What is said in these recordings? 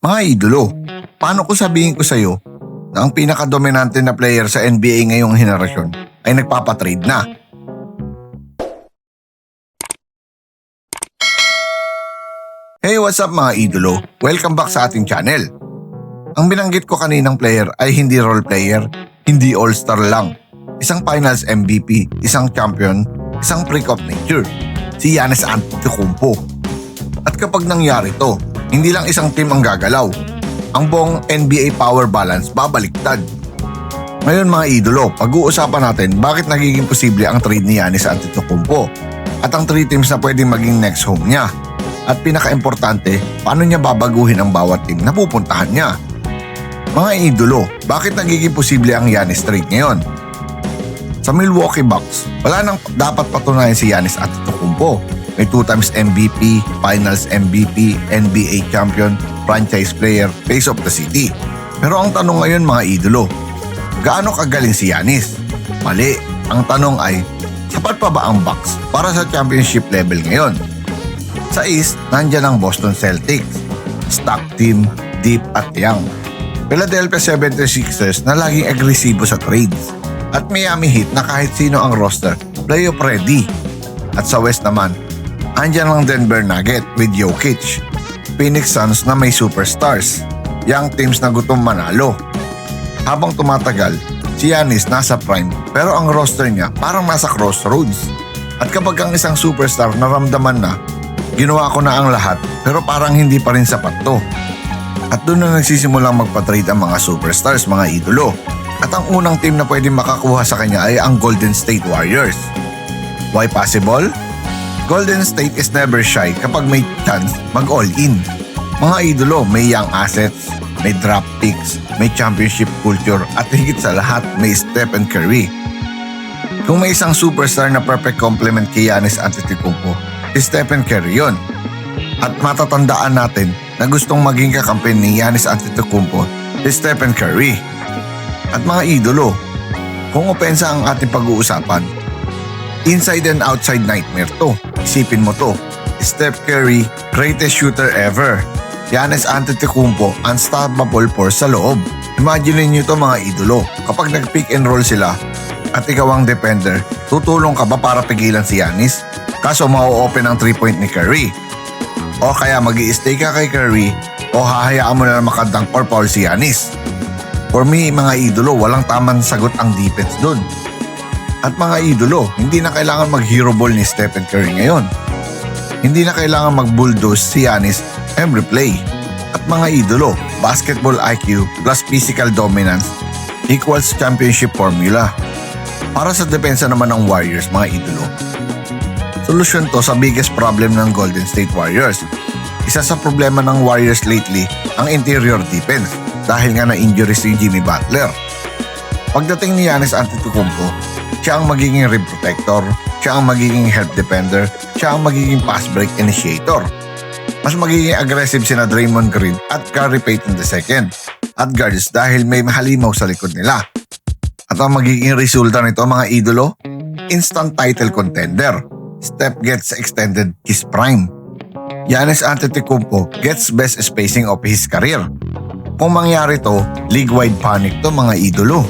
Mga idolo, paano ko sabihin ko sa iyo na ang pinaka-dominante na player sa NBA ngayong henerasyon ay nagpapatrade na? Hey, what's up mga idolo? Welcome back sa ating channel. Ang binanggit ko kaninang player ay hindi role player, hindi all-star lang. Isang finals MVP, isang champion, isang freak of nature. Si Giannis Antetokounmpo. At kapag nangyari to, hindi lang isang team ang gagalaw. Ang buong NBA power balance babaliktad. Ngayon mga idolo, pag-uusapan natin bakit nagiging posible ang trade ni Giannis Antetokounmpo at ang 3 teams na pwedeng maging next home niya. At pinaka-importante, paano niya babaguhin ang bawat team na pupuntahan niya. Mga idolo, bakit nagiging posible ang Giannis trade ngayon? Sa Milwaukee Bucks, wala nang dapat patunayan si Giannis Antetokounmpo. May 2 times MVP, Finals MVP, NBA Champion, Franchise Player, Face of the City. Pero ang tanong ngayon mga idolo, gaano kagaling si Giannis? Mali, ang tanong ay, sapat pa ba ang Bucks para sa championship level ngayon? Sa East, nandyan ang Boston Celtics, stock team, deep at young. Philadelphia 76ers na laging agresibo sa trades. At Miami Heat na kahit sino ang roster, playoff ready. At sa West naman, andyan ang Denver Nuggets with Jokic, Phoenix Suns na may superstars, young teams na gutom manalo. Habang tumatagal, si Giannis nasa prime pero ang roster niya parang nasa crossroads. At kapag ang isang superstar naramdaman na, ginawa ko na ang lahat pero parang hindi pa rin sapat to. At doon na nagsisimulang magpa-trade ang mga superstars mga idolo. At ang unang team na pwedeng makakuha sa kanya ay ang Golden State Warriors. Why possible? Golden State is never shy kapag may chance mag-all-in. Mga idolo, may young assets, may draft picks, may championship culture at higit sa lahat may Stephen Curry. Kung may isang superstar na perfect complement kay Giannis Antetokounmpo, si Stephen Curry yun. At matatandaan natin na gustong maging kakampi ni Giannis Antetokounmpo si Stephen Curry. At mga idolo, kung opensa ang ating pag-uusapan, inside and outside nightmare to. Isipin mo to, Steph Curry, greatest shooter ever. Giannis Antetokounmpo, unstoppable force sa loob. Imagine niyo to mga idolo, kapag nag-pick and roll sila at ikaw ang defender, tutulong ka ba para pigilan si Giannis? Kaso mau-open ang 3-point ni Curry. O kaya mag-i-stay ka kay Curry o hahayaan mo na makadang or foul si Giannis. For me, mga idolo, walang tamang sagot ang defense dun. At mga idolo, hindi na kailangan mag-hero ball ni Stephen Curry ngayon. Hindi na kailangan mag-bulldoze si Giannis every play. At mga idolo, basketball IQ plus physical dominance equals championship formula. Para sa depensa naman ng Warriors, mga idolo, solusyon to sa biggest problem ng Golden State Warriors. Isa sa problema ng Warriors lately, ang interior defense dahil nga na-injury si Jimmy Butler. Pagdating ni Giannis Antetokounmpo, siya ang magiging rim protector, siya ang magiging help defender, siya ang magiging pass break initiator. Mas magiging aggressive sina Draymond Green at Gary Payton II at guards dahil may halimaw sa likod nila. At ang magiging resulta nito mga idolo, instant title contender. Steph gets extended his prime. Giannis Antetokounmpo gets best spacing of his career. Kung mangyari to, league-wide panic to mga idolo.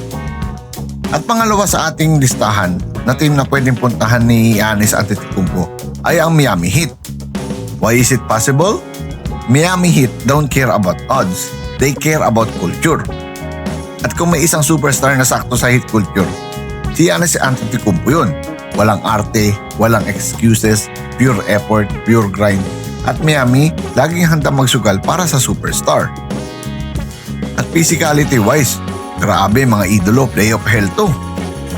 At pangalawa sa ating listahan na team na pwedeng puntahan ni Giannis Antetokounmpo ay ang Miami Heat. Why is it possible? Miami Heat don't care about odds, they care about culture. At kung may isang superstar na sakto sa Heat culture, si Giannis Antetokounmpo yun. Walang arte, walang excuses, pure effort, pure grind. At Miami, laging handa magsugal para sa superstar. At physicality wise, grabe mga idolo, playoff hell to.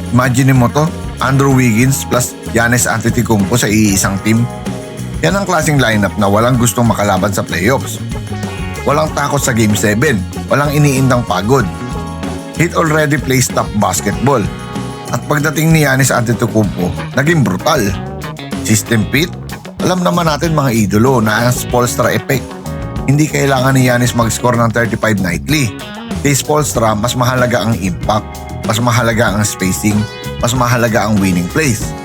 Imagine mo to, Andrew Wiggins plus Giannis Antetokounmpo sa iisang team. Yan ang klaseng lineup na walang gustong makalaban sa playoffs. Walang takot sa Game 7, walang iniindang pagod. Heat already plays top basketball. At pagdating ni Giannis Antetokounmpo, naging brutal. System fit? Alam naman natin mga idolo na ang Spoelstra effect. Hindi kailangan ni Giannis mag-score ng 35 nightly. Kay Spoelstra, mas mahalaga ang impact, mas mahalaga ang spacing, mas mahalaga ang winning plays.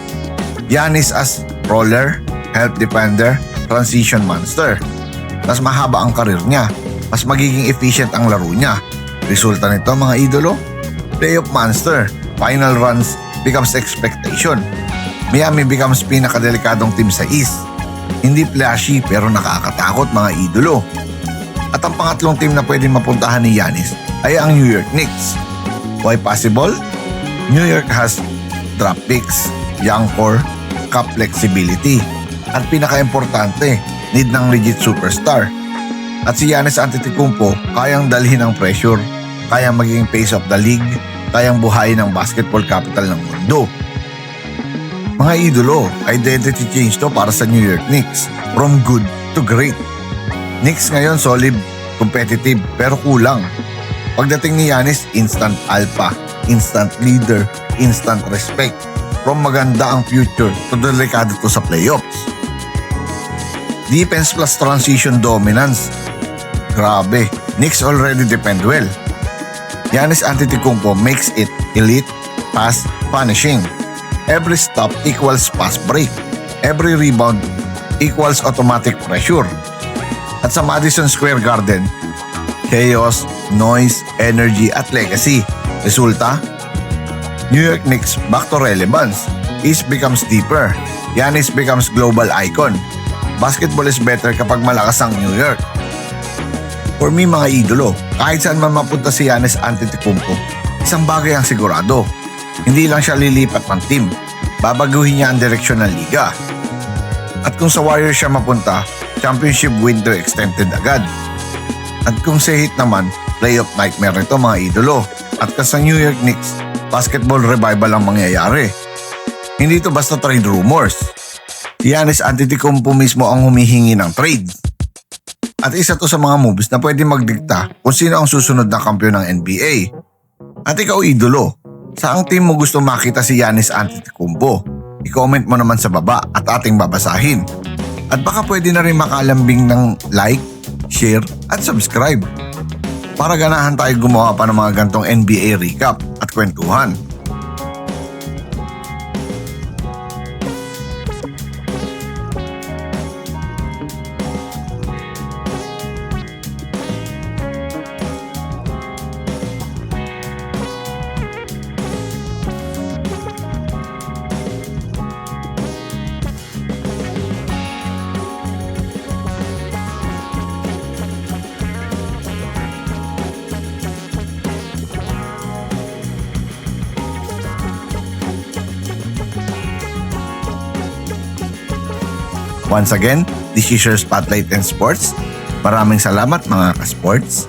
Giannis as roller, help defender, transition monster. Mas mahaba ang karir niya. mas magiging efficient ang laro niya. Resulta nito mga idolo, playoff monster, final runs becomes expectation. Miami becomes pinakadelikadong team sa East. Hindi flashy pero nakakatakot mga idolo. At ang pangatlong team na pwedeng mapuntahan ni Giannis ay ang New York Knicks. Why possible? New York has draft picks, young core, cap flexibility, at pinaka-importante, need ng legit superstar. At si Giannis Antetokounmpo kayang dalhin ng pressure, kayang maging face of the league, kayang buhayin ang basketball capital ng mundo. Mga idolo, identity change to para sa New York Knicks, from good to great. Knicks ngayon solid, competitive, pero kulang. Pagdating ni Giannis, instant alpha, instant leader, instant respect. From maganda ang future to delikado to sa playoffs. Defense plus transition dominance. Grabe, Knicks already defend well. Giannis Antetokounmpo makes it elite, pass, punishing. Every stop equals pass break. Every rebound equals automatic pressure. At sa Madison Square Garden, chaos, noise, energy at legacy. Resulta, New York Knicks back to relevance. East becomes deeper. Giannis becomes global icon. Basketball is better kapag malakas ang New York. For me mga idolo, kahit saan man mapunta si Giannis Antetokounmpo, isang bagay ang sigurado. Hindi lang siya lilipat ng team, babaguhin niya ang direksyon ng liga. At kung sa Warriors siya mapunta, championship window extended agad. At kung sa Heat naman, playoff nightmare nito mga idolo. At sa New York Knicks, basketball revival ang mangyayari. Hindi ito basta trade rumors. Giannis Antetokounmpo mismo ang humihingi ng trade. At isa to sa mga moves na pwede magdikta kung sino ang susunod na kampiyon ng NBA. At ikaw idolo, saang team mo gusto makita si Giannis Antetokounmpo? I-comment mo naman sa baba at ating babasahin. At baka pwede na rin makalambing ng like, share at subscribe para ganahan tayo gumawa pa ng mga gantong NBA recap at kwentuhan. Once again, this is your Spotlight and Sports. Maraming salamat mga ka-sports.